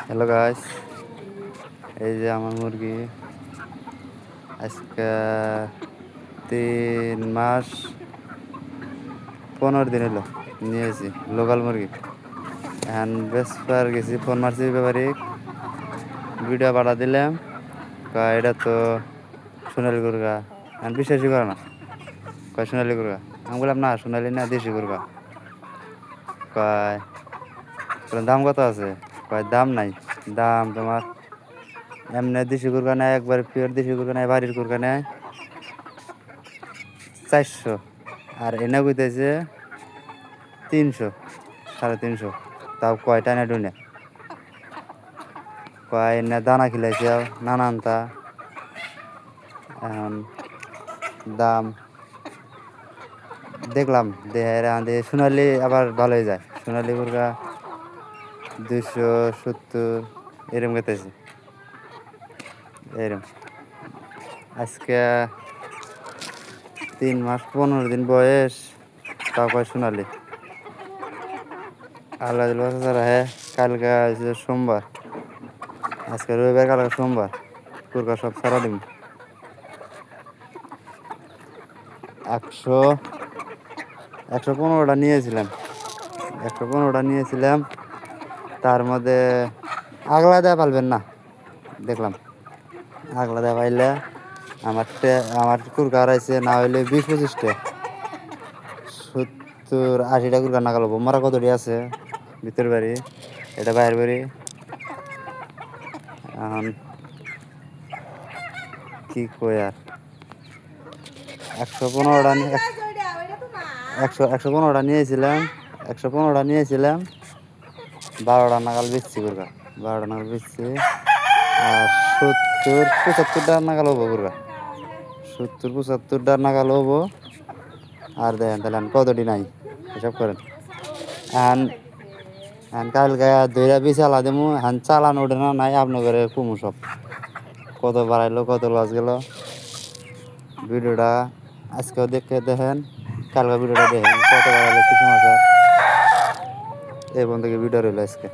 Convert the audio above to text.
Hello guys, এই যে আমার মুরগি আজকে 3 মাস 15 দিন হলো নিয়েছি লোকাল মুরগি। এখন বেসপার গেছি, ফোন মারছি ব্যাপারে, ভিডিও পাঠা দিলাম। এটা তো সোনালি মুরগা, এখন বিশ্বাসই করে না। সোনালি মুরগা, আমি বললাম না সোনালি না, দেশি মুরগা। কয় দাম কত আছে? দাম নাই। দাম তোমার এমনি দেশি মুরগা নেয়, একবার পিওর দেশি মুরগা নেয়, বাড়ির মুরগা নেয় 400, আর এনে কইতেছে 300, 350। তাও কয়টা না ডুনে কয় এনে দানা খিলাইছে নানানটা। এখন দাম দেখলাম, দেহে সোনালি আবার ভালোই যায়। সোনালি মুরগা 270 এরম গেতেছে। এরম আজকে 3 মাস 15 দিন বয়স, তাও কয় সোনালি। আল্লাহ হ্যাঁ, কালকে আছে সোমবার, আজকে রবিবার, কালকে সোমবার, কুরকা সব সারা দিন। 115টা নিয়েছিলাম, 115টা নিয়েছিলাম। তার মধ্যে আগলা দেওয়া পারবেন না, দেখলাম আগলা দেওয়া পাইলে আমার কুরকা হারাইছে, না হইলে 20-25টা, 70-80টা কুরকা নাগাল হবো। মারা কতটি আছে ভিতর বাড়ি, এটা বাইরের বাড়ি। এখন কি কই আর, 115টা 115টা নিয়েছিলাম, 115টা নিয়েছিলাম। 12টা নাগাল বেচছি কুরকা, 12টা নাগাল বেচছি। আর 70-75টা নাগাল হবো কুরকা, 70-75টা নাগাল হবো। আর দেখেন তাহলে কতটি নাই এসব করেন। এখন এখন কালকে দুইটা বেশি আলা দেবো, এখন চালান ওঠে না নাই আপনাদের কুমু সব কত বাড়াইলো, কত লস গেল। ভিডিওটা আজকেও দেখেন, কালকে ভিডিওটা দেখেন কত বাড়াইলো কিছু মাছ। এই বন্ধুকে ভিডিও রইল আজকে।